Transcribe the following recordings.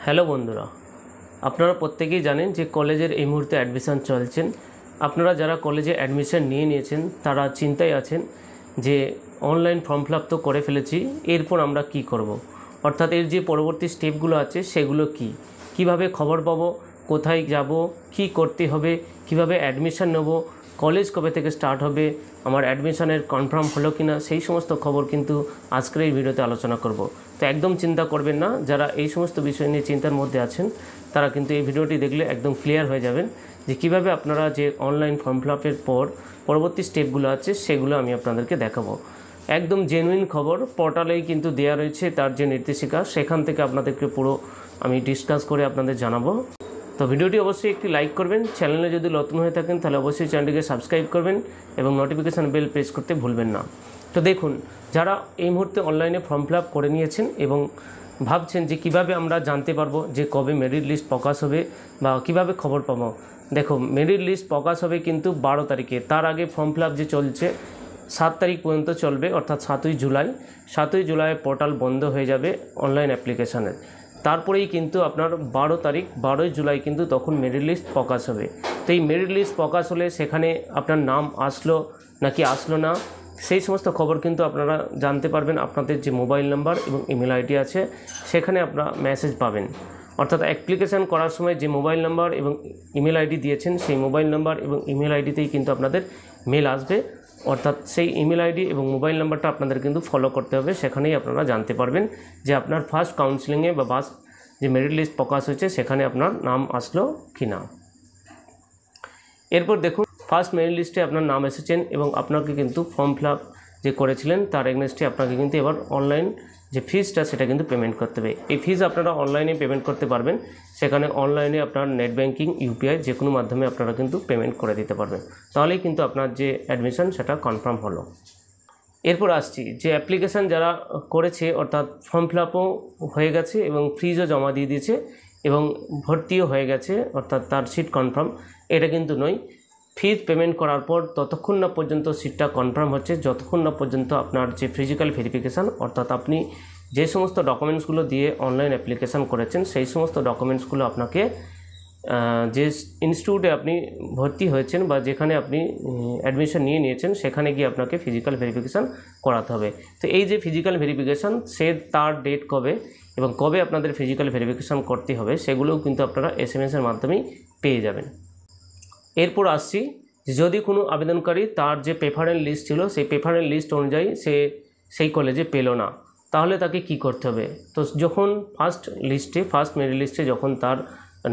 Hello বন্ধুরা, আপনারা প্রত্যেকেই জানেন যে কলেজের এই মুহূর্তে অ্যাডমিশন চলছেন। আপনারা যারা কলেজে অ্যাডমিশন নিয়েছেন তারা চিন্তায় আছেন যে অনলাইন ফর্ম ফিল আপ তো করে ফেলেছি, এরপর আমরা কি করব, অর্থাৎ এর যে পরবর্তী স্টেপগুলো আছে সেগুলো কিভাবে খবর পাবো, কোথায় যাব, কি করতে হবে, কিভাবে অ্যাডমিশন নেব, কলেজ কবে থেকে স্টার্ট হবে, আমার অ্যাডমিশনের কনফার্ম হলো কি না, সেই সমস্ত খবর কিন্তু আজকের এই ভিডিওতে আলোচনা করব। তো একদম চিন্তা করবেন না, যারা এই সমস্ত বিষয় নিয়ে চিন্তার মধ্যে আছেন তারা কিন্তু এই ভিডিওটি দেখলে একদম ক্লিয়ার হয়ে যাবেন যে কিভাবে আপনারা যে অনলাইন ফর্ম ফিল আপের পর পরবর্তী স্টেপগুলো আছে সেগুলো আমি আপনাদেরকে দেখাবো। একদম জেনুইন খবর, পোর্টালেই কিন্তু দেওয়া রয়েছে তার যে নির্দেশিকা, সেখান থেকে আপনাদেরকে পুরো আমি ডিসকাস করে আপনাদের জানাবো। তো ভিডিওটি অবশ্যই একটি লাইক করবেন, চ্যানেলে যদি নতুন হয়ে থাকেন তাহলে অবশ্যই চ্যানেলটিকে সাবস্ক্রাইব করবেন এবং নোটিফিকেশান বেল প্রেস করতে ভুলবেন না। তো দেখুন, যারা এই মুহূর্তে অনলাইনে ফর্ম ফিল আপ করে নিয়েছেন এবং ভাবছেন যে কিভাবে আমরা জানতে পারবো যে কবে মেরিট লিস্ট প্রকাশ হবে বা কিভাবে খবর পাবো, দেখো মেরিট লিস্ট প্রকাশ হবে কিন্তু 12 তারিখে। তার আগে ফর্ম ফিল আপ যে চলছে 7 তারিখ পর্যন্ত চলবে, অর্থাৎ 7ই জুলাই পোর্টাল বন্ধ হয়ে যাবে অনলাইন অ্যাপ্লিকেশানের। তারপরেই কিন্তু আপনার 12 জুলাই কিন্তু তখন মেরিট লিস্ট প্রকাশ হবে। তো এই মেরিট লিস্ট প্রকাশ হলে সেখানে আপনার নাম আসলো নাকি আসলো না, সেই সমস্ত খবর কিন্তু আপনারা জানতে পারবেন আপনাদের যে মোবাইল নাম্বার এবং ইমেল আইডি আছে সেখানে আপনারা মেসেজ পাবেন। অর্থাৎ অ্যাপ্লিকেশান করার সময় যে মোবাইল নাম্বার এবং ইমেল আইডি দিয়েছেন সেই মোবাইল নাম্বার এবং ইমেল আইডিতেই কিন্তু আপনাদের মেল আসবে, অর্থাৎ সেই ইমেল আইডি এবং মোবাইল নাম্বারটা আপনাদের কিন্তু ফলো করতে হবে। সেখানেই আপনারা জানতে পারবেন যে আপনার ফার্স্ট কাউন্সিলিংয়ে বা যে মেরিট লিস্ট প্রকাশ হয়েছে সেখানে আপনার নাম আসলো কি না। এরপর দেখুন, ফার্স্ট মেরিট লিস্টে আপনার নাম এসেছেন এবং আপনাকে কিন্তু ফর্ম ফিল আপ যে করেছিলেন তার এগেনস্টে আপনাকে কিন্তু এবার অনলাইন যে ফিজটা সেটা কিন্তু পেমেন্ট করতে হবে। এই ফিজ আপনারা অনলাইনে পেমেন্ট করতে পারবেন, সেখানে অনলাইনে আপনার নেট ব্যাঙ্কিং, ইউপিআই যে কোনো মাধ্যমে আপনারা কিন্তু পেমেন্ট করে দিতে পারবেন, তাহলেই কিন্তু আপনার যে অ্যাডমিশন সেটা কনফার্ম হলো। এরপর আসছি যে অ্যাপ্লিকেশান যারা করেছে, অর্থাৎ ফর্ম ফিল আপও হয়ে গেছে এবং ফিজও জমা দিয়ে দিয়েছে এবং ভর্তিও হয়ে গেছে, অর্থাৎ তার সিট কনফার্ম, এটা কিন্তু নয়। ফিজ পেমেন্ট করার পর ততক্ষণ না পর্যন্ত সিটটা কনফার্ম হচ্ছে যতক্ষণ না পর্যন্ত আপনার যে ফিজিক্যাল ভেরিফিকেশান, অর্থাৎ আপনি যে সমস্ত ডকুমেন্টসগুলো দিয়ে অনলাইন অ্যাপ্লিকেশান করেছেন সেই সমস্ত ডকুমেন্টসগুলো আপনাকে যে ইনস্টিটিউটে আপনি ভর্তি হয়েছেন বা যেখানে আপনি অ্যাডমিশন নিয়েছেন সেখানে গিয়ে আপনাকে ফিজিক্যাল ভেরিফিকেশান করাতে হবে। তো এই যে ফিজিক্যাল ভেরিফিকেশান, তার ডেট কবে এবং কবে আপনাদের ফিজিক্যাল ভেরিফিকেশান করতে হবে সেগুলোও কিন্তু আপনারা SMS-এর মাধ্যমেই পেয়ে যাবেন। এরপর আসছি, যদি কোনো আবেদনকারী তার যে প্রেফারেন্স লিস্ট ছিল সেই প্রেফারেন্স লিস্ট অনুযায়ী সেই কলেজে পেল না, তাহলে তাকে কি করতে হবে। তো যখন ফার্স্ট মেরিট লিস্টে যখন তার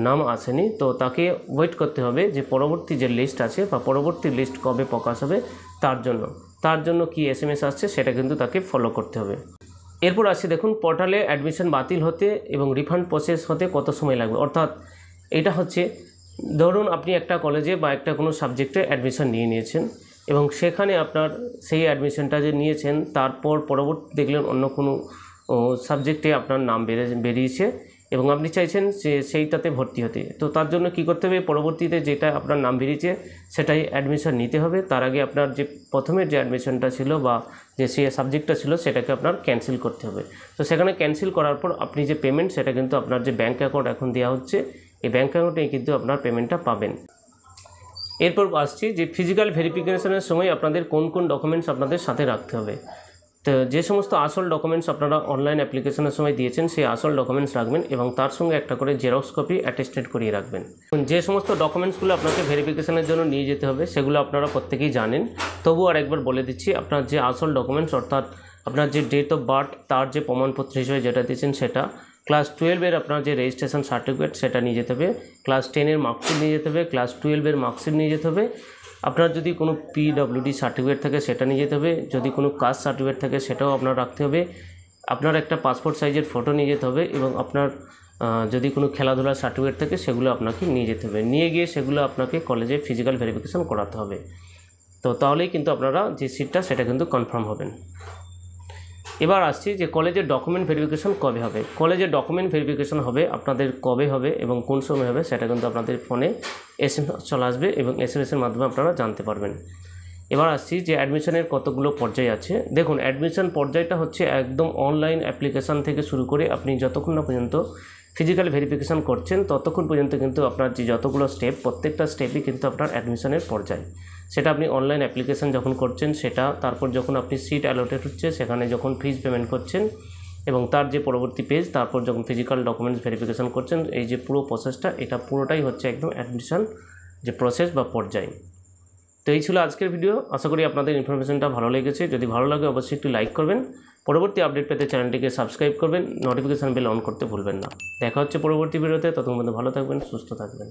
নাম আসেনি, তো তাকে ওয়েট করতে হবে যে পরবর্তী যে লিস্ট আছে বা পরবর্তী লিস্ট কবে প্রকাশ হবে তার জন্য কি SMS আসছে সেটা কিন্তু তাকে ফলো করতে হবে। এরপর আসছি, দেখুন পোর্টালে অ্যাডমিশন বাতিল হতে এবং রিফান্ড প্রসেস হতে কত সময় লাগবে। অর্থাৎ এটা হচ্ছে, ধরুন আপনি একটা কলেজে বা একটা কোনো সাবজেক্টে অ্যাডমিশন নিয়েছেন এবং সেখানে আপনার সেই অ্যাডমিশনটা যে নিয়েছেন তারপর পরবর্তী দেখলেন অন্য কোনো সাবজেক্টে আপনার নাম বেরিয়েছে এবং আপনি চাইছেন যে সেইটাতে ভর্তি হতে। তো তার জন্য কি করতে হবে, পরবর্তীতে যেটা আপনার নাম বেরিয়েছে সেটাই অ্যাডমিশন নিতে হবে। তার আগে আপনার যে প্রথমের যে অ্যাডমিশনটা ছিল বা যে সেই সাবজেক্টটা ছিল সেটাকে আপনার ক্যান্সেল করতে হবে। তো সেখানে ক্যান্সেল করার পর আপনি যে পেমেন্ট সেটা কিন্তু আপনার যে ব্যাঙ্ক অ্যাকাউন্ট এখন দেওয়া হচ্ছে এই ব্যাঙ্ক অ্যাকাউন্টে কিন্তু আপনার পেমেন্টটা পাবেন। এরপর আসছি যে ফিজিক্যাল ভেরিফিকেশনের সময় আপনাদের কোন কোন ডকুমেন্টস আপনাদের সাথে রাখতে হবে। তো যে সমস্ত আসল ডকুমেন্টস আপনারা অনলাইন অ্যাপ্লিকেশনের সময় দিয়েছেন সেই আসল ডকুমেন্টস রাখবেন এবং তার সঙ্গে একটা করে জেরক্স কপি অ্যাটেস্টেড করিয়ে রাখবেন। যে সমস্ত ডকুমেন্টসগুলো আপনাকে ভেরিফিকেশনের জন্য নিয়ে যেতে হবে সেগুলো আপনারা প্রত্যেকেই জানেন, তবু আর একবার বলে দিচ্ছি। আপনার যে আসল ডকুমেন্টস, অর্থাৎ আপনার যে ডেট অফ বার্থ তার যে প্রমাণপত্র হিসেবে যেটা দিয়েছেন সেটা, ক্লাস 12-এর আপনার যে রেজিস্ট্রেশন সার্টিফিকেট সেটা নিয়ে যেতে হবে, ক্লাস 10-এর মার্কশিট নিয়ে যেতে হবে, ক্লাস 12-এর মার্কশিট নিয়ে যেতে হবে, আপনার যদি কোনো PWD সার্টিফিকেট থাকে সেটা নিয়ে যেতে হবে, যদি কোনো কাস্ট সার্টিফিকেট থাকে সেটাও আপনার রাখতে হবে, আপনার একটা পাসপোর্ট সাইজের ফটো নিয়ে যেতে হবে এবং আপনার যদি কোনো খেলাধুলার সার্টিফিকেট থাকে সেগুলো আপনাকে নিয়ে যেতে হবে। নিয়ে গিয়ে সেগুলো আপনাকে কলেজে ফিজিক্যাল ভেরিফিকেশান করাতে হবে। তো তাহলেই কিন্তু আপনারা যে সিটটা সেটা কিন্তু কনফার্ম হবেন। এবার আসছি যে কলেজের ডকুমেন্ট ভেরিফিকেশান কবে হবে। কলেজের ডকুমেন্ট ভেরিফিকেশান হবে আপনাদের কবে হবে এবং কোন সময় হবে সেটা কিন্তু আপনাদের ফোনে SMS চলে আসবে এবং SMS-এর মাধ্যমে আপনারা জানতে পারবেন। এবার আসছি যে অ্যাডমিশনের কতগুলো পর্যায় আছে। দেখুন, অ্যাডমিশন পর্যায়টা হচ্ছে একদম অনলাইন অ্যাপ্লিকেশান থেকে শুরু করে আপনি যতক্ষণ না পর্যন্ত ফিজিক্যাল ভেরিফিকেশান করছেন ততক্ষণ পর্যন্ত কিন্তু আপনার যে যতগুলো স্টেপ প্রত্যেকটা স্টেপই কিন্তু আপনার অ্যাডমিশনের পর্যায়ে। সেটা আপনি অনলাইন অ্যাপ্লিকেশান যখন করছেন সেটা, তারপর যখন আপনি সিট অ্যালোটেড হচ্ছে সেখানে যখন ফিজ পেমেন্ট করছেন এবং তার যে পরবর্তী পেজ, তারপর যখন ফিজিক্যাল ডকুমেন্টস ভেরিফিকেশান করছেন, এই যে পুরো প্রসেসটা এটা পুরোটাই হচ্ছে একদম অ্যাডমিশন যে প্রসেস বা পর্যায়। তো এই ছিল আজকের ভিডিও। আশা করি আপনাদের ইনফরমেশনটা ভালো লেগেছে। যদি ভালো লাগে অবশ্যই একটু লাইক করবেন, পরবর্তী আপডেট পেতে চ্যানেলটিকে সাবস্ক্রাইব করবেন, নোটিফিকেশান বেল অন করতে ভুলবেন না। দেখা হচ্ছে পরবর্তী ভিডিওতে। ততক্ষণ পর্যন্ত ভালো থাকবেন, সুস্থ থাকবেন।